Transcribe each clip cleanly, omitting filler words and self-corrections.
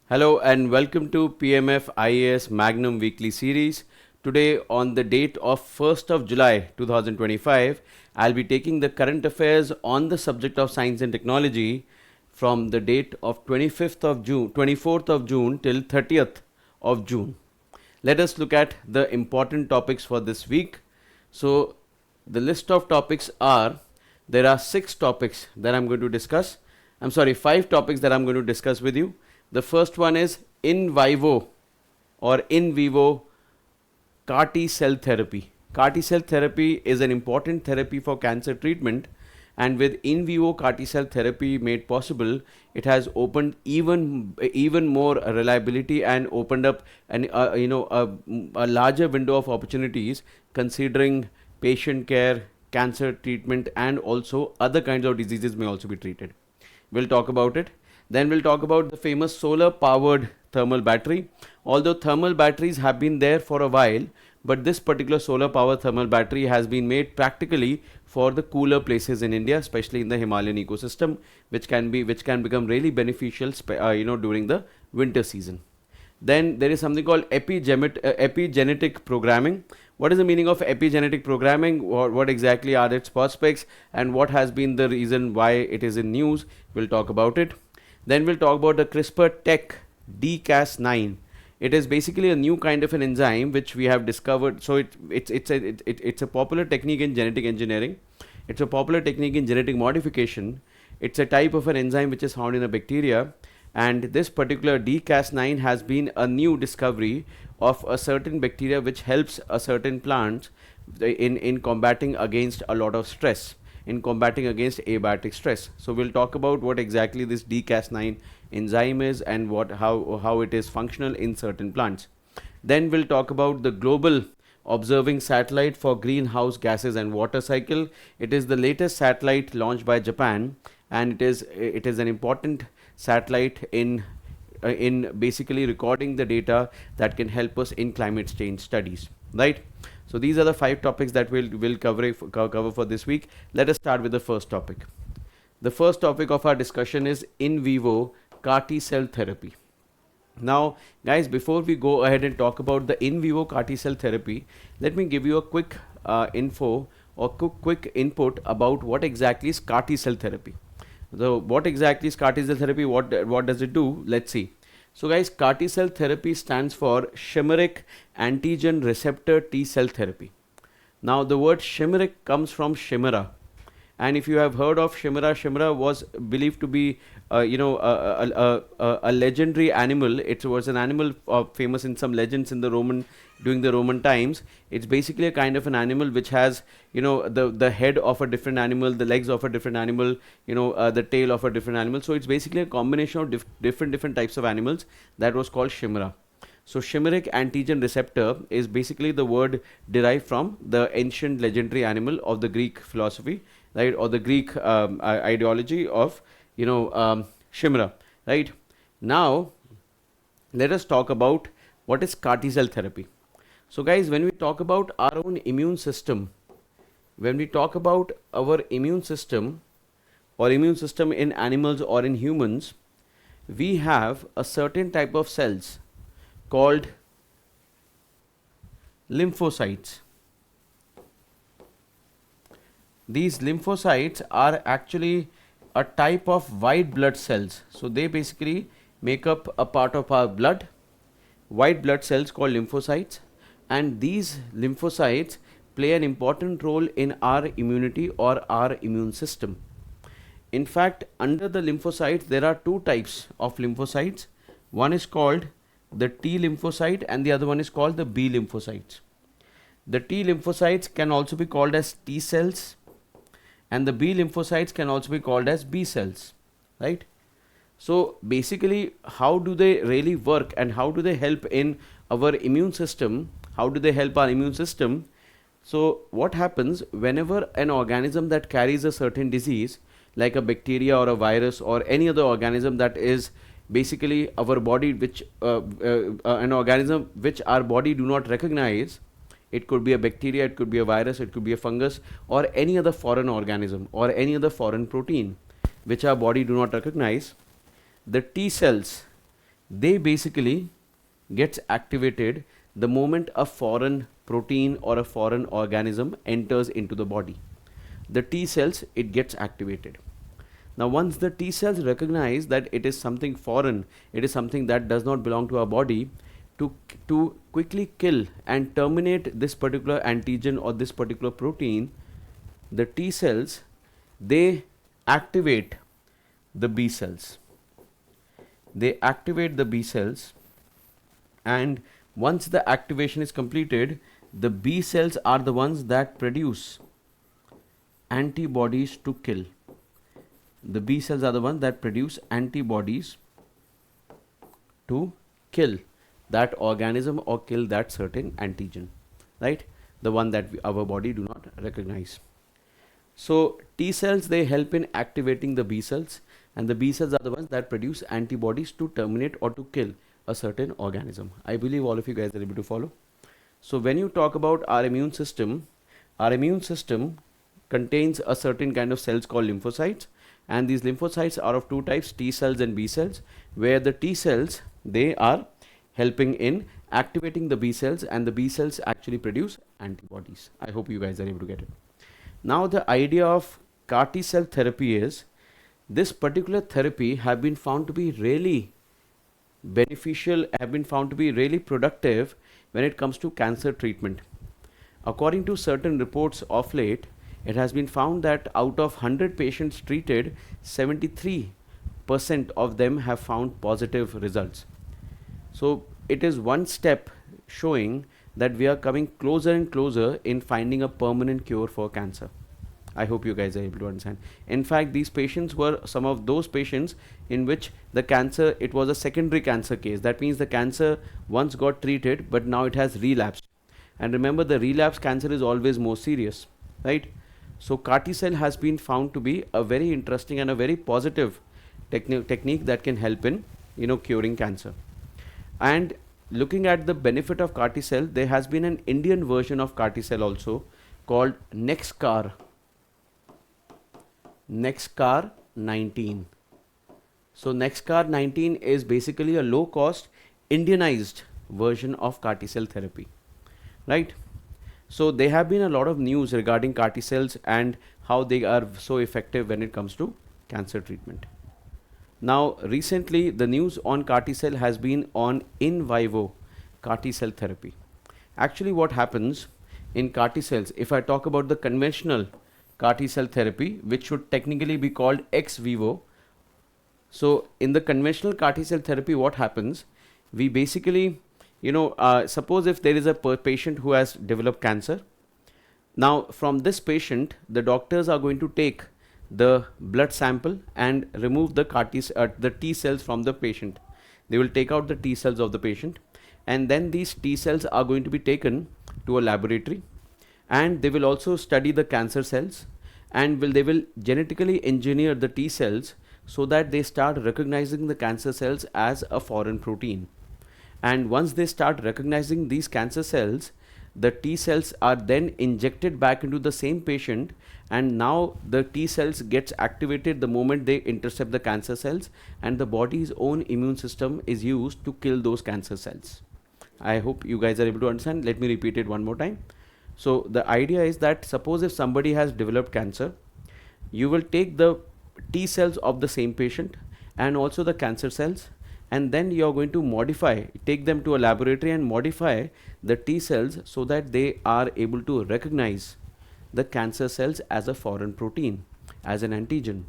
Hello and welcome to PMF IAS Magnum Weekly Series. Today on the date of 1st of July 2025, I'll be taking the current affairs on the subject of science and technology from the date of 25th of June, 24th of June till 30th of June. Let us look at the important topics for this week. So the list of topics are, there are 6 topics that I'm going to discuss. 5 topics that I'm going to discuss with you. The first one is in vivo or in vivo CAR T cell therapy. CAR T cell therapy is an important therapy for cancer treatment, and with in vivo CAR T cell therapy made possible, it has opened even more reliability and opened up a larger window of opportunities considering patient care, cancer treatment, and also other kinds of diseases may also be treated. We'll talk about it. Then we'll talk about the famous solar powered thermal battery. Although thermal batteries have been there for a while, but this particular solar powered thermal battery has been made practically for the cooler places in India, especially in the Himalayan ecosystem, which can become really beneficial during the winter season. Then there is something called epigenetic programming. What is the meaning of epigenetic programming? What exactly are its prospects, and what has been the reason why it is in news? We'll talk about it. Then we'll talk about the CRISPR tech dCas9. It is basically a new kind of an enzyme which we have discovered. So it's a popular technique in genetic engineering. It's a popular technique in genetic modification. It's a type of an enzyme which is found in a bacteria. And this particular dCas9 has been a new discovery of a certain bacteria which helps a certain plant in combating against a lot of stress, in combating against abiotic stress. So we'll talk about what exactly this dCas9 enzyme is and how it is functional in certain plants. Then we'll talk about the global observing satellite for greenhouse gases and water cycle. It is the latest satellite launched by Japan, and it is an important satellite in basically recording the data that can help us in climate change studies, right? So these are the 5 topics that we'll cover for this week. Let us start with the first topic. The first topic of our discussion is in vivo CAR T cell therapy. Now, guys, before we go ahead and talk about the in vivo CAR T cell therapy, let me give you a quick info or quick input about what exactly is CAR T cell therapy. So, what exactly is CAR T cell therapy? What does it do? Let's see. So guys, CAR T cell therapy stands for chimeric antigen receptor T cell therapy. Now the word chimeric comes from chimera, and if you have heard of chimera was believed to be a legendary animal. It was an animal famous in some legends in during the Roman times. It's basically a kind of an animal which has the head of a different animal, the legs of a different animal, the tail of a different animal. So it's basically a combination of different types of animals that was called chimera. So chimeric antigen receptor is basically the word derived from the ancient legendary animal of the Greek philosophy, right, or the Greek ideology of chimera, right? Now let us talk about what is CAR T cell therapy. So guys, when we talk about our own immune system, when we talk about our immune system or immune system in animals or in humans, we have a certain type of cells called lymphocytes. These lymphocytes are actually a type of white blood cells. So they basically make up a part of our blood, white blood cells called lymphocytes, and these lymphocytes play an important role in our immunity or our immune system. In fact, under the lymphocytes, there are 2 types of lymphocytes. One is called the T lymphocyte and the other one is called the B lymphocytes. The T lymphocytes can also be called as T cells, and the B lymphocytes can also be called as B cells, right? So basically, how do they really work and how do they help in our immune system? How do they help our immune system? So what happens whenever an organism that carries a certain disease, like a bacteria or a virus or any other organism that is basically our body, which an organism which our body do not recognize, It could be a bacteria, it could be a virus, it could be a fungus, or any other foreign organism or any other foreign protein which our body do not recognize. The T cells they basically gets activated the moment a foreign protein or a foreign organism enters into the body. The T cells, it gets activated. Now once the T cells recognize that it is something foreign, it is something that does not belong to our body, to quickly kill and terminate this particular antigen or this particular protein, the T cells, they activate the B cells. They activate the B cells, and once the activation is completed, the B cells are the ones that produce antibodies to kill. The B cells are the ones that produce antibodies to kill that organism or kill that certain antigen, right? The one that our body do not recognize. So T cells, they help in activating the B cells, and the B cells are the ones that produce antibodies to terminate or to kill a certain organism. I believe all of you guys are able to follow. So when you talk about our immune system contains a certain kind of cells called lymphocytes, and these lymphocytes are of two types, T cells and B cells, where the T cells, they are helping in activating the B cells, and the B cells actually produce antibodies. I hope you guys are able to get it. Now the idea of CAR T cell therapy is, this particular therapy have been found to be really beneficial, have been found to be really productive when it comes to cancer treatment. According to certain reports of late, it has been found that out of 100 patients treated, 73% of them have found positive results. So it is one step showing that we are coming closer and closer in finding a permanent cure for cancer. I hope you guys are able to understand. In fact, these patients were some of those patients in which the cancer, it was a secondary cancer case. That means the cancer once got treated, but now it has relapsed. And remember, the relapse cancer is always more serious, right? So CAR T cell has been found to be a very interesting and a very positive technique that can help in, curing cancer. And looking at the benefit of CAR T cell, there has been an Indian version of CAR T cell also called NextCAR 19. So NextCAR 19 is basically a low cost Indianized version of CAR T cell therapy, right? So there have been a lot of news regarding CAR T cells and how they are so effective when it comes to cancer treatment. Now recently the news on CAR T cell has been on in vivo CAR T cell therapy. Actually what happens in CAR T cells, if I talk about the conventional CAR T cell therapy, which should technically be called ex vivo. So in the conventional CAR T cell therapy, what happens, we basically, suppose if there is a patient who has developed cancer. Now from this patient, the doctors are going to take the blood sample and remove the the T cells from the patient. They will take out the T cells of the patient, and then these T cells are going to be taken to a laboratory, and they will also study the cancer cells, and they will genetically engineer the T cells so that they start recognizing the cancer cells as a foreign protein. And once they start recognizing these cancer cells, the T cells are then injected back into the same patient, and now the T cells gets activated the moment they intercept the cancer cells, and the body's own immune system is used to kill those cancer cells. I hope you guys are able to understand. Let me repeat it one more time. So the idea is that suppose if somebody has developed cancer, you will take the T cells of the same patient and also the cancer cells, and then you are going to take them to a laboratory and modify the T cells so that they are able to recognize the cancer cells as a foreign protein, as an antigen.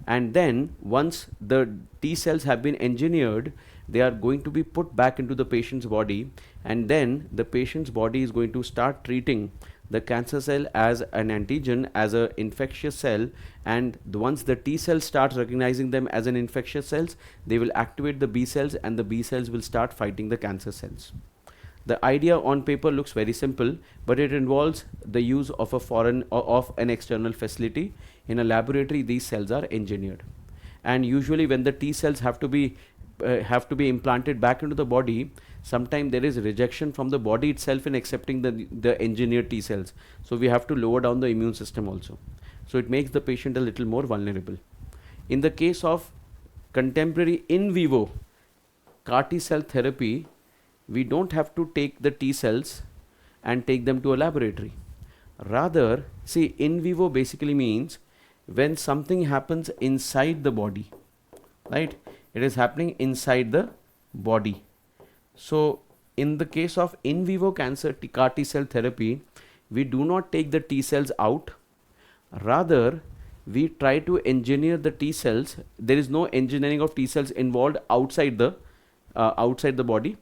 And then once the T cells have been engineered, they are going to be put back into the patient's body, and then the patient's body is going to start treating the cancer cell as an antigen, as an infectious cell, and once the T cells start recognizing them as an infectious cells, they will activate the B cells, and the B cells will start fighting the cancer cells. The idea on paper looks very simple, but it involves the use of of an external facility. In a laboratory, these cells are engineered, and usually when the T cells have to be implanted back into the body, sometimes there is rejection from the body itself in accepting the engineered T cells. So we have to lower down the immune system also. So it makes the patient a little more vulnerable. In the case of contemporary in vivo CAR T cell therapy, we don't have to take the T cells and take them to a laboratory. Rather, see, in vivo basically means when something happens inside the body, right? It is happening inside the body. So, in the case of in vivo cancer CAR T cell therapy, we do not take the T cells out. Rather, we try to engineer the T cells. There is no engineering of T cells involved outside the body.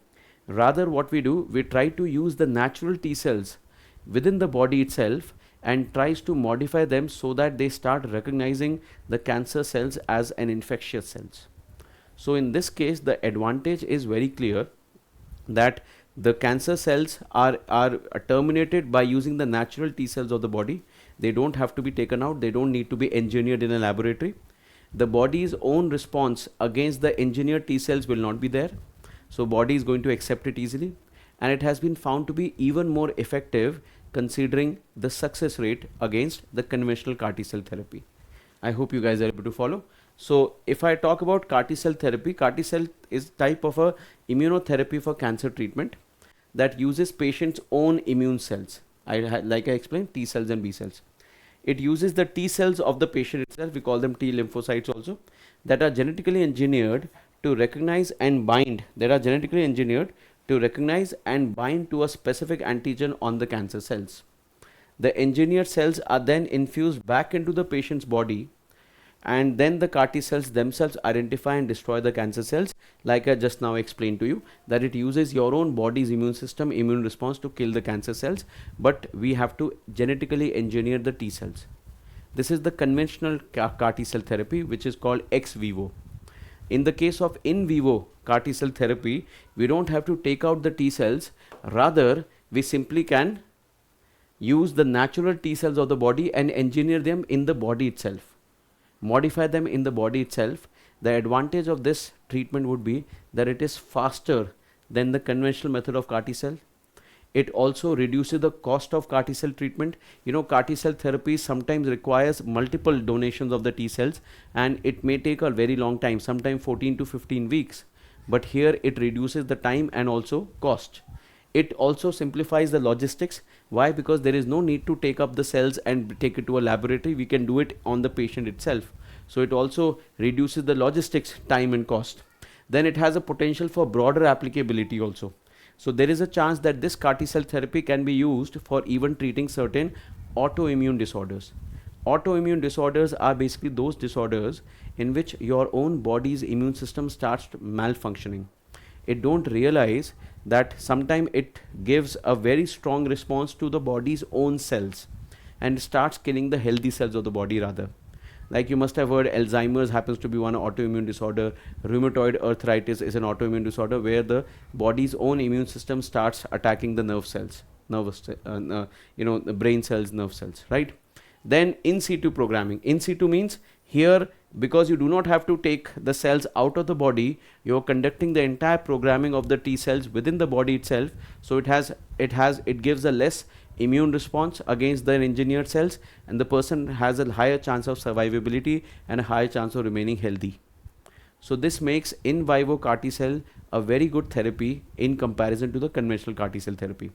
Rather, what we do, we try to use the natural T cells within the body itself and tries to modify them so that they start recognizing the cancer cells as an infectious cells. So in this case, the advantage is very clear that the cancer cells are terminated by using the natural T cells of the body. They don't have to be taken out. They don't need to be engineered in a laboratory. The body's own response against the engineered T cells will not be there. So body is going to accept it easily. And it has been found to be even more effective considering the success rate against the conventional CAR T cell therapy. I hope you guys are able to follow. So if I talk about CAR T cell therapy, CAR T cell is type of a immunotherapy for cancer treatment that uses patient's own immune cells. Like I explained, T cells and B cells. It uses the T cells of the patient itself, we call them T lymphocytes also, that are genetically engineered to recognize and bind. They are genetically engineered to recognize and bind to a specific antigen on the cancer cells. The engineered cells are then infused back into the patient's body, and then the CAR T cells themselves identify and destroy the cancer cells, like I just now explained to you, that it uses your own body's immune system, immune response to kill the cancer cells, but we have to genetically engineer the T cells. This is the conventional CAR T cell therapy, which is called ex vivo. In the case of in vivo CAR T cell therapy, we don't have to take out the T cells. Rather, we simply can use the natural T cells of the body and engineer them in the body itself, modify them in the body itself. The advantage of this treatment would be that it is faster than the conventional method of CAR T cell. It also reduces the cost of CAR T cell treatment. You know, CAR T cell therapy sometimes requires multiple donations of the T cells, and it may take a very long time, sometimes 14 to 15 weeks. But here it reduces the time and also cost. It also simplifies the logistics. Why? Because there is no need to take up the cells and take it to a laboratory. We can do it on the patient itself. So it also reduces the logistics, time and cost. Then it has a potential for broader applicability also. So there is a chance that this CAR T cell therapy can be used for even treating certain autoimmune disorders. Autoimmune disorders are basically those disorders in which your own body's immune system starts malfunctioning. It don't realize that sometimes it gives a very strong response to the body's own cells and starts killing the healthy cells of the body rather. Like you must have heard, Alzheimer's happens to be one autoimmune disorder. Rheumatoid arthritis is an autoimmune disorder where the body's own immune system starts attacking the nerve cells, the brain cells, nerve cells, right? Then in situ programming. In situ means here, because you do not have to take the cells out of the body, you're conducting the entire programming of the T cells within the body itself. So it gives a less immune response against the engineered cells, and the person has a higher chance of survivability and a higher chance of remaining healthy. So this makes in vivo CAR T cell a very good therapy in comparison to the conventional CAR T cell therapy.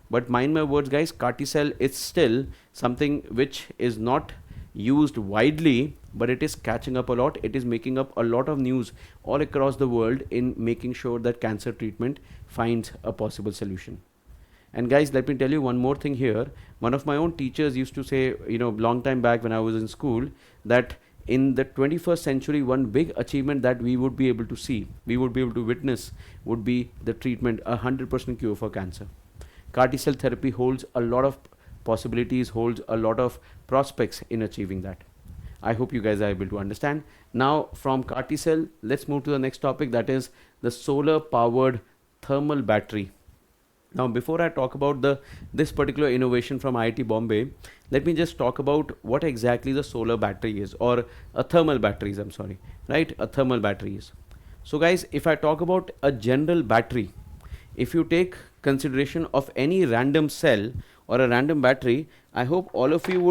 But mind my words guys, CAR T cell is still something which is not used widely, but it is catching up a lot. It is making up a lot of news all across the world in making sure that cancer treatment finds a possible solution. And guys, let me tell you one more thing here. One of my own teachers used to say, long time back when I was in school, that in the 21st century, one big achievement that we would be able to see, we would be able to witness, would be the treatment, 100% cure for cancer. CAR T cell therapy holds a lot of possibilities, holds a lot of prospects in achieving that. I hope you guys are able to understand. Now from CAR T cell, let's move to the next topic, that is the solar powered thermal battery. Now before I talk about this particular innovation from IIT Bombay, let me just talk about what exactly the solar battery is, or a thermal batteries, I'm sorry, right? A thermal battery is. So guys, if I talk about a general battery, if you take consideration of any random cell or a random battery, I hope all of you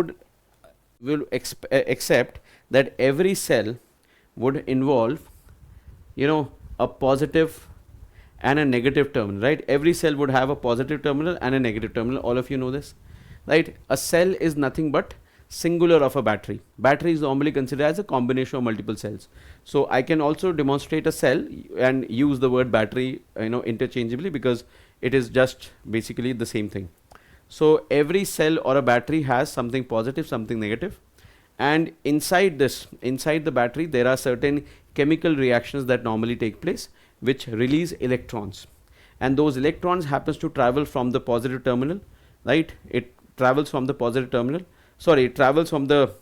will accept that every cell would involve, a positive and a negative terminal, right? Every cell would have a positive terminal and a negative terminal. All of you know this, right? A cell is nothing but singular of a battery. Battery is normally considered as a combination of multiple cells. So I can also demonstrate a cell and use the word battery, interchangeably, because it is just basically the same thing. So every cell or a battery has something positive, something negative, and inside the battery, there are certain chemical reactions that normally take place, which release electrons, and those electrons happens to travel from the positive terminal, right? It travels from the positive terminal. Sorry, it travels from the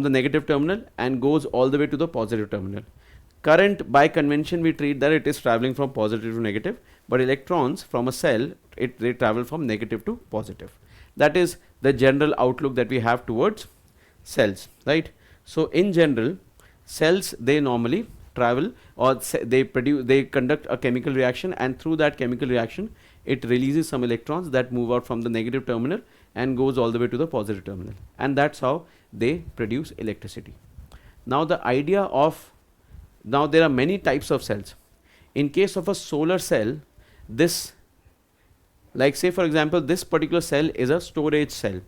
negative terminal and goes all the way to the positive terminal. Current, by convention, we treat that it is traveling from positive to negative, but electrons from a cell, they travel from negative to positive. That is the general outlook that we have towards cells, right? So in general, cells, they normally travel, or they conduct a chemical reaction, and through that chemical reaction, it releases some electrons that move out from the negative terminal and goes all the way to the positive terminal, and that's how they produce electricity. Now there are many types of cells. In case of a solar cell, this, like say for example, this particular cell is a storage cell.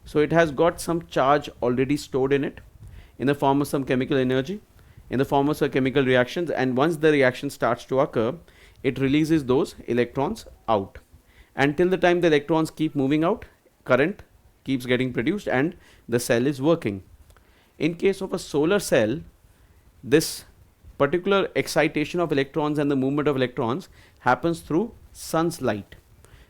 So it has got some charge already stored in it, in the form of some chemical energy, in the form of some chemical reactions, and once the reaction starts to occur, it releases those electrons out. Until the time the electrons keep moving out, current keeps getting produced and the cell is working. In case of a solar cell, this particular excitation of electrons and the movement of electrons happens through sun's light.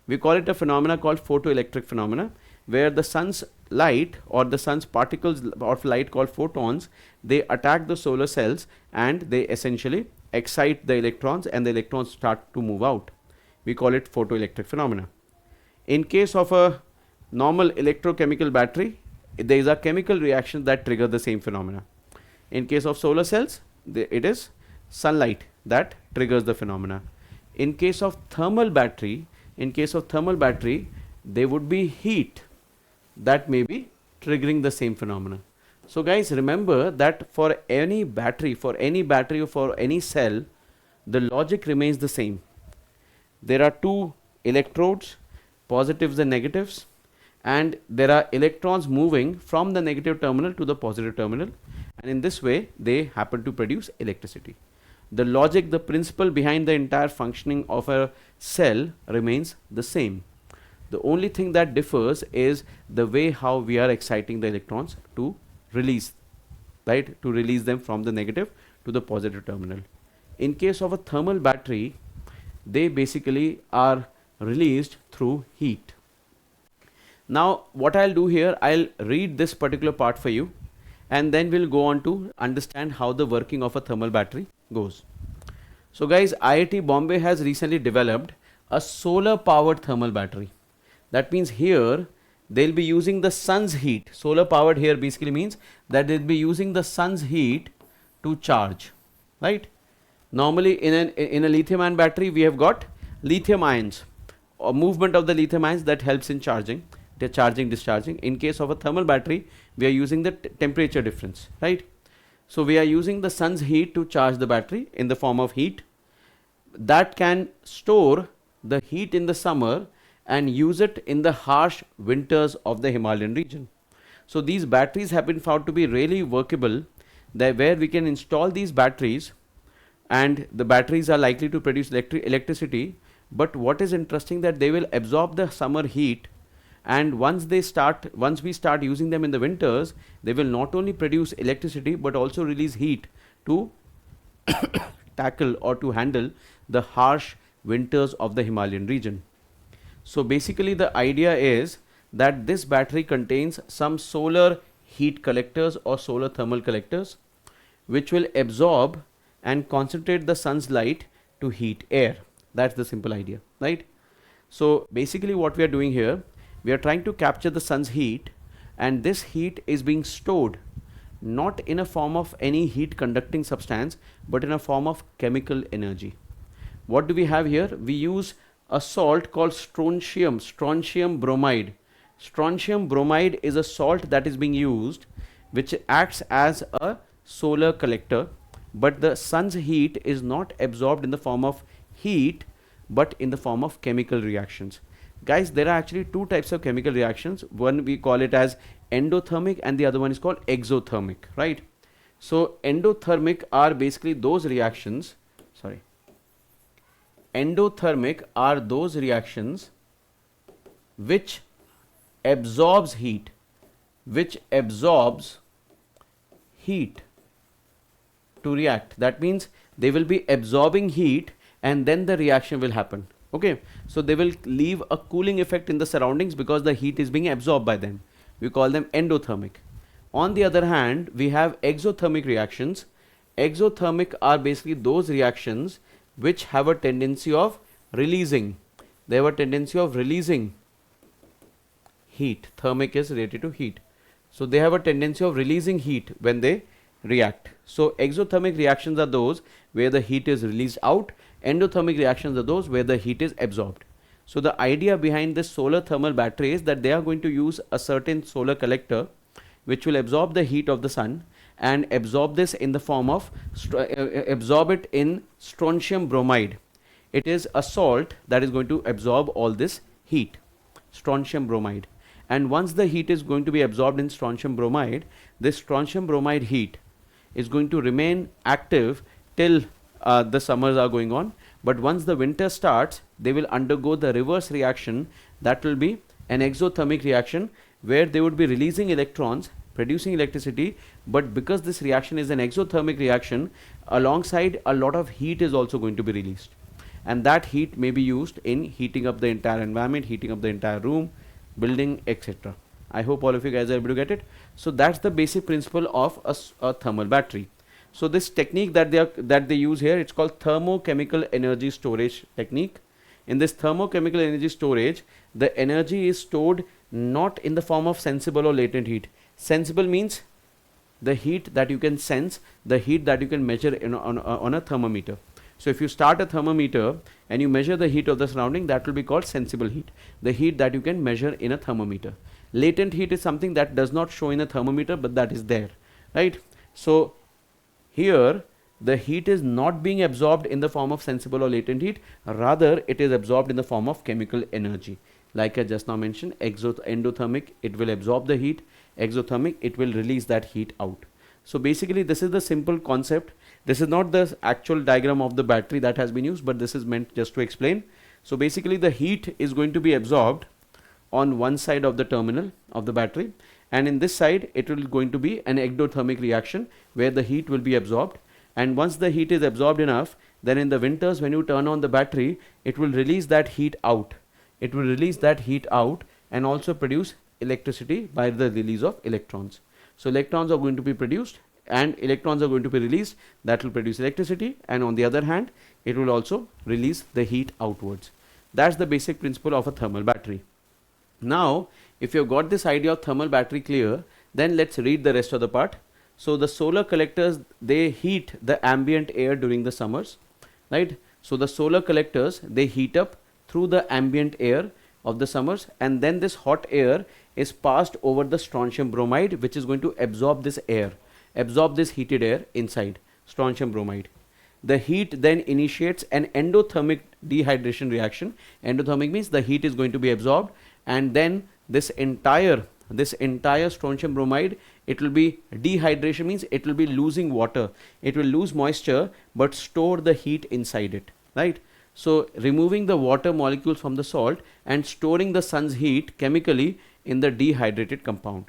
We call it a phenomena called photoelectric phenomena, where the sun's light or the sun's particles of light called photons, they attack the solar cells and they essentially excite the electrons, and the electrons start to move out. We call it photoelectric phenomena. In case of a normal electrochemical battery, there is a chemical reaction that trigger the same phenomena. In case of solar cells, it is sunlight that triggers the phenomena. In case of thermal battery, there would be heat that may be triggering the same phenomena. So guys, remember that for any battery or for any cell, the logic remains the same. There are two electrodes, positives and negatives, and there are electrons moving from the negative terminal to the positive terminal, and in this way they happen to produce electricity. The logic, the principle behind the entire functioning of a cell remains the same. The only thing that differs is the way how we are exciting the electrons to release, right? To release them from the negative to the positive terminal. In case of a thermal battery, they basically are released through heat. Now what I'll do here, I'll read this particular part for you, and then we'll go on to understand how the working of a thermal battery goes. So guys, IIT Bombay has recently developed a solar powered thermal battery. That means here they'll be using the sun's heat. Solar powered here basically means that they'll be using the sun's heat to charge, right? Normally in a lithium ion battery, we have got lithium ions, or movement of the lithium ions that helps in charging, discharging. In case of a thermal battery, we are using the temperature difference, right? So we are using the sun's heat to charge the battery in the form of heat that can store the heat in the summer and use it in the harsh winters of the Himalayan region. So these batteries have been found to be really workable, where we can install these batteries, and the batteries are likely to produce electricity. But what is interesting, that they will absorb the summer heat, and once we start using them in the winters, they will not only produce electricity but also release heat to tackle or to handle the harsh winters of the Himalayan region. So basically the idea is that this battery contains some solar heat collectors or solar thermal collectors, which will absorb and concentrate the sun's light to heat air. That's the simple idea, right? So basically what we are doing here, we are trying to capture the sun's heat, and this heat is being stored not in a form of any heat conducting substance, but in a form of chemical energy. What do we have here? We use a salt called strontium bromide. Strontium bromide is a salt that is being used, which acts as a solar collector, but the sun's heat is not absorbed in the form of heat but in the form of chemical reactions. Guys, there are actually two types of chemical reactions. One we call it as endothermic and the other one is called exothermic, right? So endothermic are basically those reactions, endothermic are those reactions which absorbs heat, to react. That means they will be absorbing heat and then the reaction will happen. Okay, so they will leave a cooling effect in the surroundings because the heat is being absorbed by them. We call them endothermic. On the other hand, we have exothermic reactions. Exothermic are basically those reactions which have a tendency of releasing. They have a tendency of releasing heat. Thermic is related to heat. So they have a tendency of releasing heat when they react. So exothermic reactions are those where the heat is released out. Endothermic reactions are those where the heat is absorbed. So the idea behind this solar thermal battery is that they are going to use a certain solar collector which will absorb the heat of the sun and absorb this in the form of absorb it in strontium bromide. It is a salt that is going to absorb all this heat, strontium bromide. And once the heat is going to be absorbed in strontium bromide, this strontium bromide heat is going to remain active till the summers are going on. But once the winter starts, they will undergo the reverse reaction. That will be an exothermic reaction where they would be releasing electrons, producing electricity, but because this reaction is an exothermic reaction, alongside a lot of heat is also going to be released, and that heat may be used in heating up the entire environment, heating up the entire room, building, etc. I hope all of you guys are able to get it. So that's the basic principle of a thermal battery. So this technique that they use here, it's called thermochemical energy storage technique. In this thermochemical energy storage, the energy is stored not in the form of sensible or latent heat. Sensible means the heat that you can sense, the heat that you can measure on a thermometer. So if you start a thermometer and you measure the heat of the surrounding, that will be called sensible heat, the heat that you can measure in a thermometer. Latent heat is something that does not show in a thermometer, but that is there, right? So here the heat is not being absorbed in the form of sensible or latent heat, rather it is absorbed in the form of chemical energy. Like I just now mentioned, endothermic, it will absorb the heat, exothermic, it will release that heat out. So basically this is the simple concept. This is not the actual diagram of the battery that has been used, but this is meant just to explain. So basically the heat is going to be absorbed on one side of the terminal of the battery, and in this side it will going to be an endothermic reaction where the heat will be absorbed, and once the heat is absorbed enough, then in the winters when you turn on the battery, it will release that heat out. It will release that heat out and also produce electricity by the release of electrons. So electrons are going to be produced and electrons are going to be released, that will produce electricity, and on the other hand it will also release the heat outwards. That's the basic principle of a thermal battery. Now if you've got this idea of thermal battery clear, then let's read the rest of the part. So the solar collectors, they heat the ambient air during the summers, right? So the solar collectors, they heat up through the ambient air of the summers, and then this hot air is passed over the strontium bromide, which is going to absorb this air, absorb this heated air inside strontium bromide. The heat then initiates an endothermic dehydration reaction. Endothermic means the heat is going to be absorbed, and then this entire strontium bromide, it will be dehydration, means it will be losing water, it will lose moisture but store the heat inside it, right? So removing the water molecules from the salt and storing the sun's heat chemically in the dehydrated compound.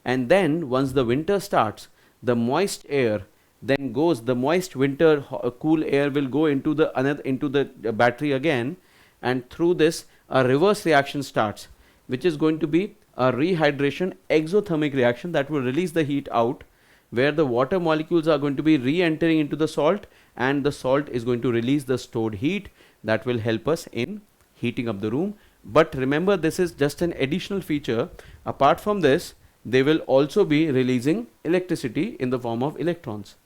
And then once the winter starts, the moist air then goes, the moist winter cool air will go into the battery again, and through this a reverse reaction starts, which is going to be a rehydration exothermic reaction that will release the heat out, where the water molecules are going to be re-entering into the salt, and the salt is going to release the stored heat that will help us in heating up the room. But remember, this is just an additional feature. Apart from this, they will also be releasing electricity in the form of electrons.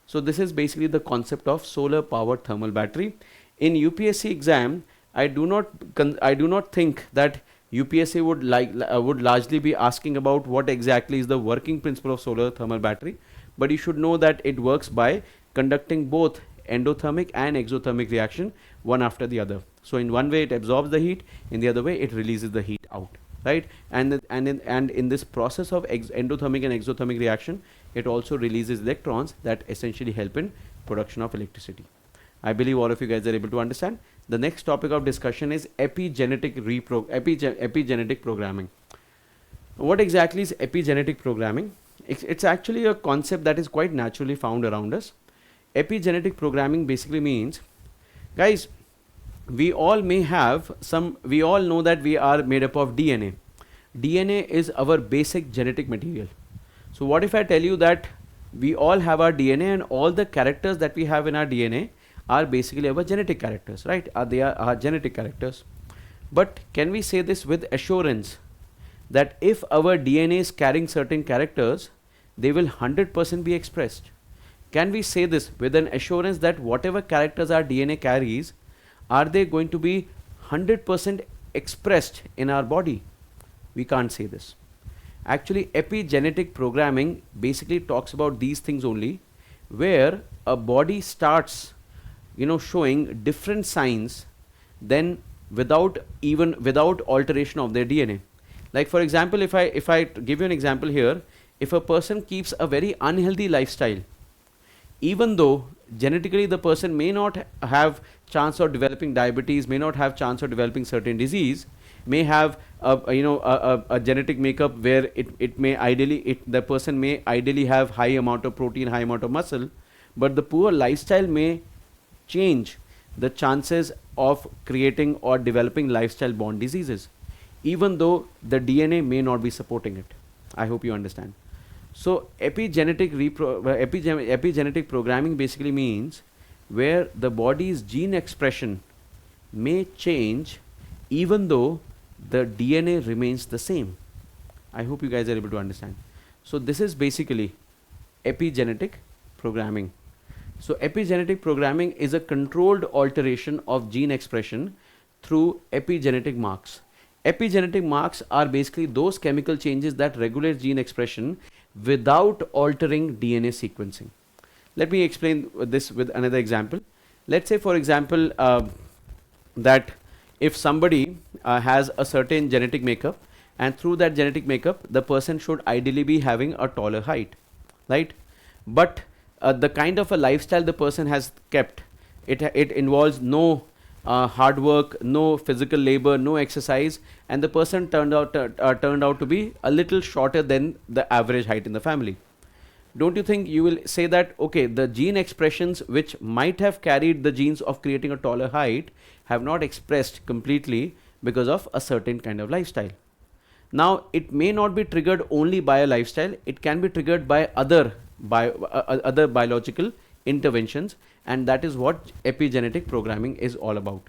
So this is basically the concept of solar powered thermal battery. In UPSC exam, I do not think that UPSC would largely be asking about what exactly is the working principle of solar thermal battery, but you should know that it works by conducting both endothermic and exothermic reaction one after the other. So in one way it absorbs the heat, in the other way it releases the heat out, right? And in this process of endothermic and exothermic reaction, it also releases electrons that essentially help in production of electricity. I believe all of you guys are able to understand. The next topic of discussion is epigenetic programming. What exactly is epigenetic programming? It's actually a concept that is quite naturally found around us. Epigenetic programming basically means, guys, we all know that we are made up of DNA. DNA is our basic genetic material. So what if I tell you that we all have our DNA and all the characters that we have in our DNA are basically our genetic characters, right? They are our genetic characters. But can we say this with assurance that if our DNA is carrying certain characters, they will 100% be expressed? Can we say this with an assurance that whatever characters our DNA carries, are they going to be 100% expressed in our body? We can't say this. Actually, epigenetic programming basically talks about these things only, where a body starts showing different signs then without alteration of their DNA. Like for example, if I give you an example here, if a person keeps a very unhealthy lifestyle, even though genetically the person may not have chance of developing diabetes, may not have chance of developing certain disease, may have a genetic makeup where the person may ideally have high amount of protein, high amount of muscle, but the poor lifestyle may change the chances of creating or developing lifestyle borne diseases, even though the DNA may not be supporting it. I hope you understand. So epigenetic programming basically means where the body's gene expression may change even though the DNA remains the same. I hope you guys are able to understand. So this is basically epigenetic programming. So epigenetic programming is a controlled alteration of gene expression through epigenetic marks. Epigenetic marks are basically those chemical changes that regulate gene expression without altering DNA sequencing. Let me explain this with another example. Let's say, for example, that if somebody has a certain genetic makeup, and through that genetic makeup, the person should ideally be having a taller height, right? But the kind of a lifestyle the person has kept, it involves no hard work, no physical labor, no exercise, and the person turned out to be a little shorter than the average height in the family. Don't you think you will say that, okay, the gene expressions which might have carried the genes of creating a taller height have not expressed completely because of a certain kind of lifestyle? Now, it may not be triggered only by a lifestyle, it can be triggered by other biological interventions, and that is what epigenetic programming is all about.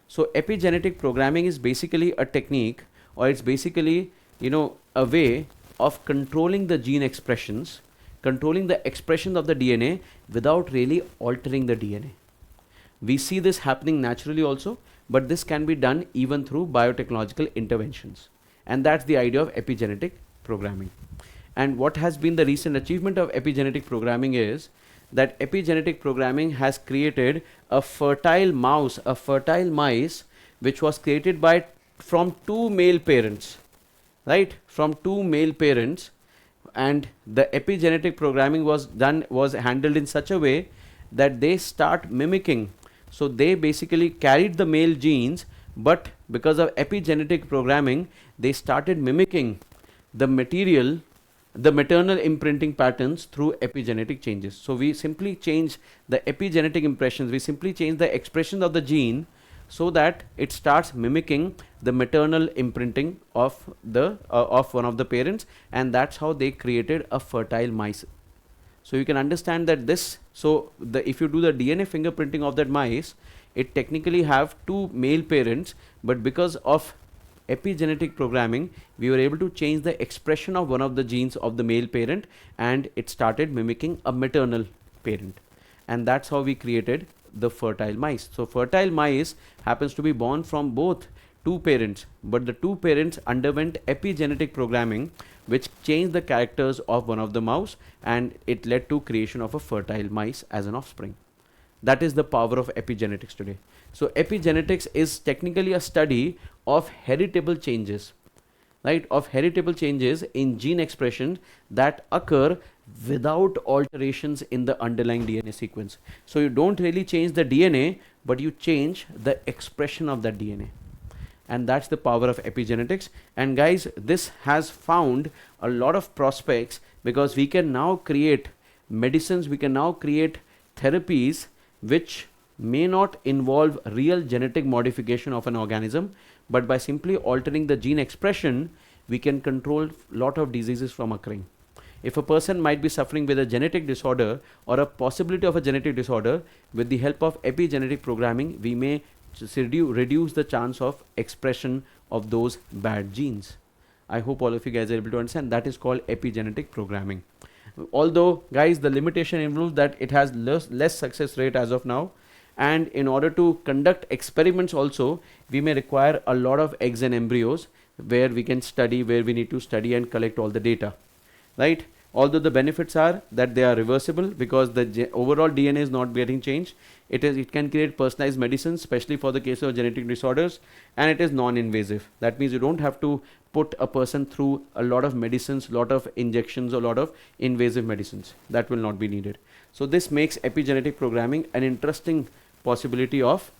So epigenetic programming is basically a technique, or it's basically a way of controlling the gene expressions, controlling the expression of the DNA without really altering the DNA. We see this happening naturally also, but this can be done even through biotechnological interventions, and that's the idea of epigenetic programming. And what has been the recent achievement of epigenetic programming is that epigenetic programming has created a fertile mice, which was created from two male parents, right? From two male parents, and the epigenetic programming was handled in such a way that they start mimicking. So they basically carried the male genes, but because of epigenetic programming, they started mimicking the maternal imprinting patterns through epigenetic changes. So we simply change the epigenetic impressions, we simply change the expression of the gene so that it starts mimicking the maternal imprinting of one of the parents, and that's how they created a fertile mice. So you can understand that if you do the DNA fingerprinting of that mice, it technically have two male parents, but because of epigenetic programming, we were able to change the expression of one of the genes of the male parent, and it started mimicking a maternal parent, and that's how we created the fertile mice. So fertile mice happens to be born from both two parents, but the two parents underwent epigenetic programming, which changed the characters of one of the mouse, and it led to creation of a fertile mice as an offspring. That is the power of epigenetics today. So epigenetics is technically a study of heritable changes, right, of heritable changes in gene expression that occur without alterations in the underlying DNA sequence. So you don't really change the DNA, but you change the expression of that DNA. And that's the power of epigenetics. And guys, this has found a lot of prospects, because we can now create medicines, we can now create therapies which may not involve real genetic modification of an organism, but by simply altering the gene expression, we can control a lot of diseases from occurring. If a person might be suffering with a genetic disorder or a possibility of a genetic disorder, with the help of epigenetic programming, we may reduce the chance of expression of those bad genes. I hope all of you guys are able to understand. That is called epigenetic programming. Although, guys, the limitation involves that it has less success rate as of now, and in order to conduct experiments also, we may require a lot of eggs and embryos where we can study, where we need to study and collect all the data, right? Although the benefits are that they are reversible, because the overall DNA is not getting changed. It can create personalized medicines, especially for the case of genetic disorders, and it is non-invasive. That means you don't have to put a person through a lot of medicines, lot of injections, or lot of invasive medicines. That will not be needed. So this makes epigenetic programming an interesting possibility of,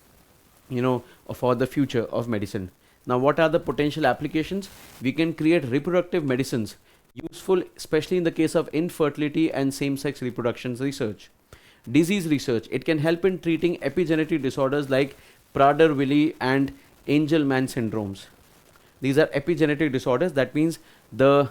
for the future of medicine. Now, what are the potential applications? We can create reproductive medicines, useful especially in the case of infertility and same-sex reproduction research. Disease research, it can help in treating epigenetic disorders like Prader-Willi and Angelman syndromes. These are epigenetic disorders. That means the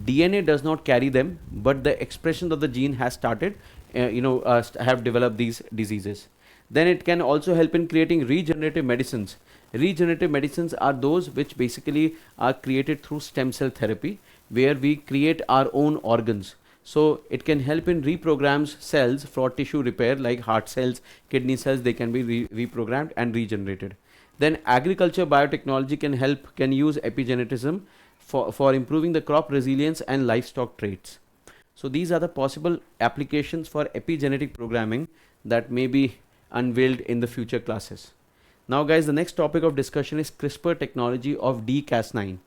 DNA does not carry them, but the expression of the gene has started, have developed these diseases. Then it can also help in creating regenerative medicines. Regenerative medicines are those which basically are created through stem cell therapy, where we create our own organs. So it can help in reprograms cells for tissue repair, like heart cells, kidney cells. They can be reprogrammed and regenerated. Then agriculture biotechnology can use epigenetism for improving the crop resilience and livestock traits. So these are the possible applications for epigenetic programming that may be unveiled in the future classes. Now guys, the next topic of discussion is CRISPR technology of dCas9.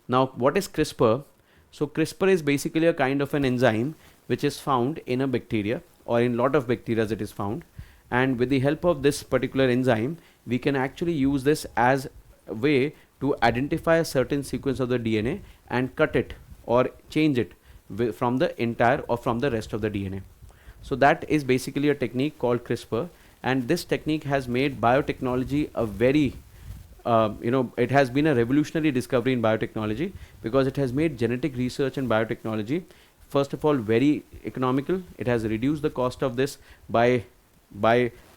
Now what is CRISPR? So CRISPR is basically a kind of an enzyme which is found in a bacteria, or in lot of bacteria it is found, and with the help of this particular enzyme, we can actually use this as a way to identify a certain sequence of the DNA and cut it or change it from the entire or from the rest of the DNA. So that is basically a technique called CRISPR, and this technique has made biotechnology a very it has been a revolutionary discovery in biotechnology, because it has made genetic research and biotechnology, first of all, very economical. It has reduced the cost of this by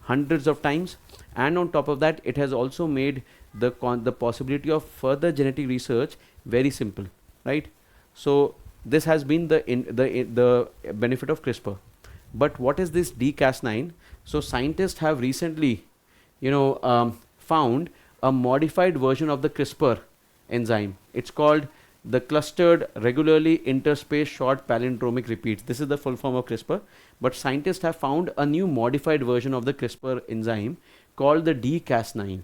hundreds of times, and on top of that, it has also made the possibility of further genetic research very simple, right? So this has been the benefit of CRISPR. But what is this dCas9? So scientists have recently, found a modified version of the CRISPR enzyme. It's called the clustered regularly interspaced short palindromic repeats. This is the full form of CRISPR, but scientists have found a new modified version of the CRISPR enzyme called the dCas9,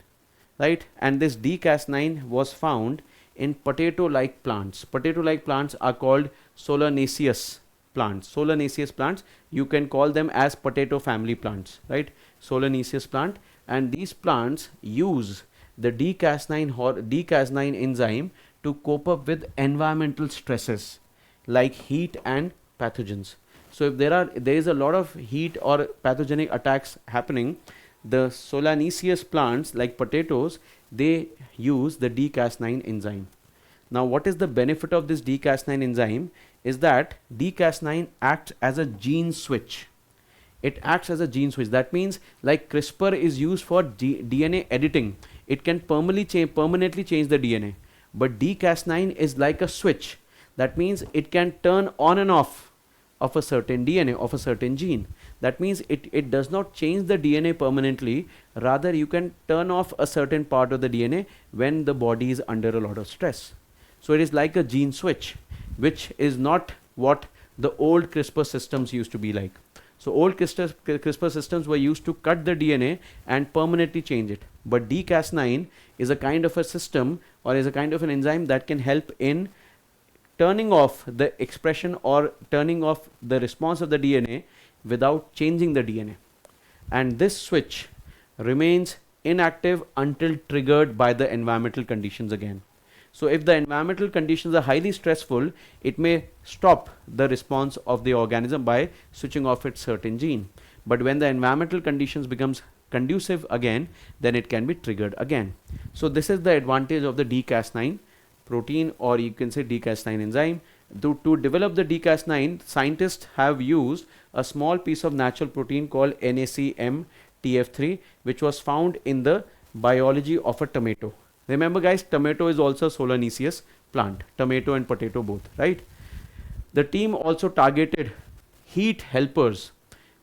right? And this dCas9 was found in potato-like plants. Potato-like plants are called solanaceous plants. Solanaceous plants, you can call them as potato family plants, right? Solanaceous plant, and these plants use the dCas9 enzyme to cope up with environmental stresses like heat and pathogens. So if there is a lot of heat or pathogenic attacks happening, the solanaceous plants like potatoes, they use the dCas9 enzyme. Now what is the benefit of this dCas9 enzyme is that dCas9 acts as a gene switch. It acts as a gene switch. That means, like CRISPR is used for DNA editing, it can permanently change the DNA. But dCas9 is like a switch. That means it can turn on and off of a certain DNA, of a certain gene. That means it does not change the DNA permanently. Rather, you can turn off a certain part of the DNA when the body is under a lot of stress. So it is like a gene switch, which is not what the old CRISPR systems used to be like. So old CRISPR systems were used to cut the DNA and permanently change it. But dCas9 is a kind of a system, or is a kind of an enzyme that can help in turning off the expression or turning off the response of the DNA without changing the DNA. And this switch remains inactive until triggered by the environmental conditions again. So if the environmental conditions are highly stressful, it may stop the response of the organism by switching off its certain gene. But when the environmental conditions becomes conducive again, then it can be triggered again. So this is the advantage of the dCas9 protein, or you can say dCas9 enzyme. To develop the dCas9, scientists have used a small piece of natural protein called NACMTF3, which was found in the biology of a tomato. Remember guys, tomato is also solanaceous plant, tomato and potato both, right? The team also targeted heat helpers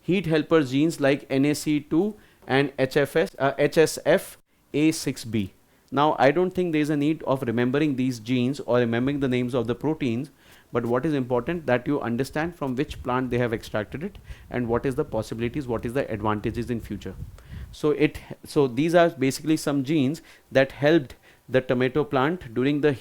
genes like NAC2 and HSFA6B. Now I don't think there is a need of remembering these genes or remembering the names of the proteins, but what is important that you understand from which plant they have extracted it and what is the possibilities, what is the advantages in future. So these are basically some genes that helped the tomato plant during the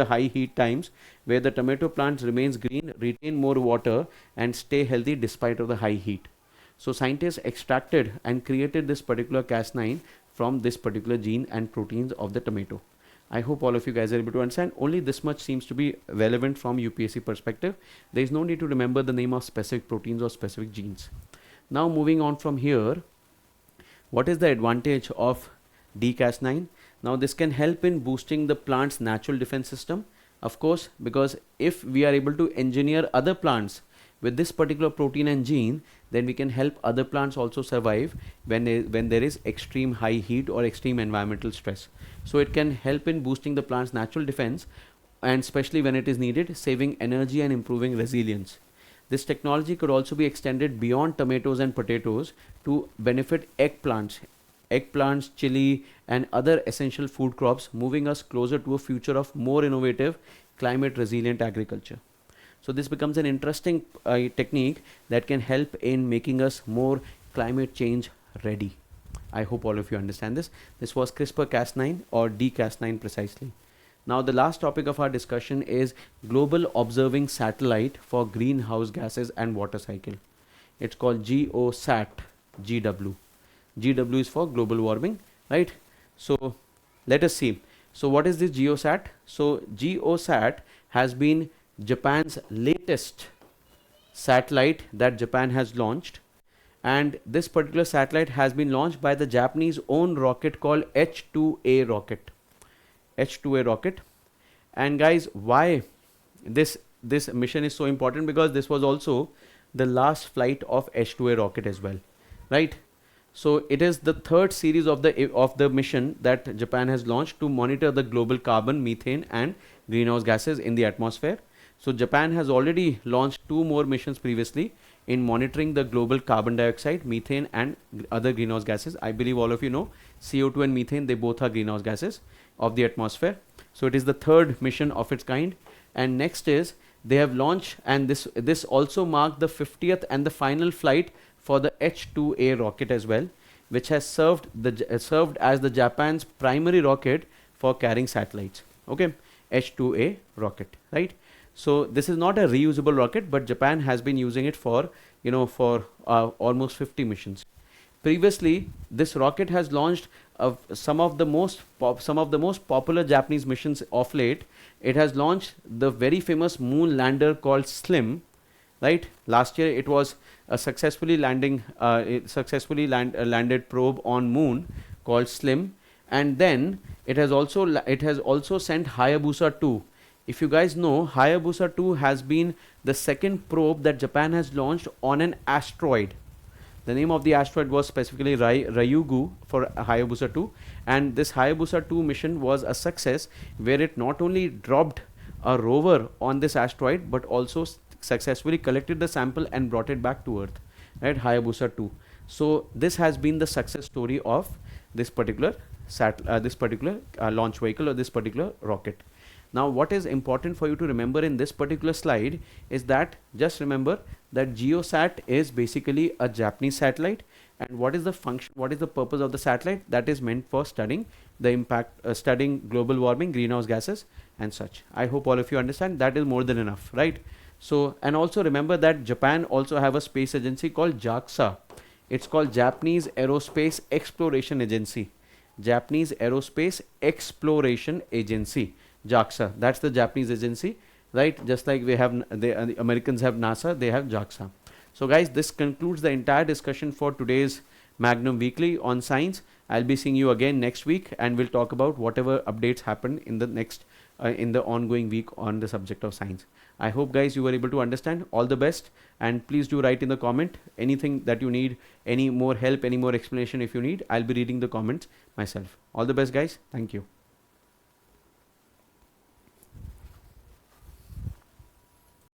high heat times, where the tomato plant remains green, retain more water and stay healthy despite of the high heat. So scientists extracted and created this particular Cas9 from this particular gene and proteins of the tomato. I hope all of you guys are able to understand. Only this much seems to be relevant from UPSC perspective. There is no need to remember the name of specific proteins or specific genes. Now moving on from here, what is the advantage of dCas9? Now this can help in boosting the plant's natural defense system, of course, because if we are able to engineer other plants with this particular protein and gene, then we can help other plants also survive when there is extreme high heat or extreme environmental stress. So it can help in boosting the plant's natural defense, and especially when it is needed, saving energy and improving resilience. This technology could also be extended beyond tomatoes and potatoes to benefit eggplants, chili and other essential food crops, moving us closer to a future of more innovative, climate resilient agriculture. So this becomes an interesting technique that can help in making us more climate change ready. I hope all of you understand this. This was CRISPR-Cas9 or dCas9 precisely. Now the last topic of our discussion is Global Observing Satellite for Greenhouse Gases and Water Cycle. It's called GOSAT, GW. GW is for global warming, right? So let us see. So what is this GOSAT? So GOSAT has been Japan's latest satellite that Japan has launched, and this particular satellite has been launched by the Japanese own rocket called H2A rocket. H2A rocket. And guys, why this mission is so important? Because this was also the last flight of H2A rocket as well, right? So it is the third series of the mission that Japan has launched to monitor the global carbon, methane and greenhouse gases in the atmosphere. So Japan has already launched 2 more missions previously in monitoring the global carbon dioxide, methane and other greenhouse gases. I believe all of you know CO2 and methane, they both are greenhouse gases of the atmosphere. So it is the third mission of its kind. And next is they have launched, and this also marked the 50th and the final flight for the H2A rocket as well, which has served as the Japan's primary rocket for carrying satellites. Okay, H2A rocket, right? So this is not a reusable rocket, but Japan has been using it for almost 50 missions. Previously, this rocket has launched some of the most popular Japanese missions of late. It has launched the very famous moon lander called SLIM, right? Last year it was a successfully landed probe on moon called SLIM, and then it has also sent Hayabusa 2. If you guys know, Hayabusa 2 has been the second probe that Japan has launched on an asteroid. The name of the asteroid was specifically Ryugu for Hayabusa 2, and this Hayabusa 2 mission was a success, where it not only dropped a rover on this asteroid but also successfully collected the sample and brought it back to Earth, right? Hayabusa 2. So this has been the success story of this particular launch vehicle or this particular rocket. Now what is important for you to remember in this particular slide is that just remember that GeoSat is basically a Japanese satellite. And what is the function, what is the purpose of the satellite? That is meant for studying the impact, studying global warming, greenhouse gases and such. I hope all of you understand. That is more than enough, right? So, and also remember that Japan also have a space agency called JAXA. It's called Japanese Aerospace Exploration Agency. Japanese Aerospace Exploration Agency, JAXA. That's the Japanese agency, right? Just like we have, the Americans have NASA, they have JAXA. So guys, this concludes the entire discussion for today's Magnum Weekly on science. I'll be seeing you again next week, and we'll talk about whatever updates happen in the next, in the ongoing week on the subject of science. I hope guys you were able to understand. All the best, and please do write in the comment anything that you need, any more help, any more explanation if you need. I'll be reading the comments myself. All the best guys. Thank you.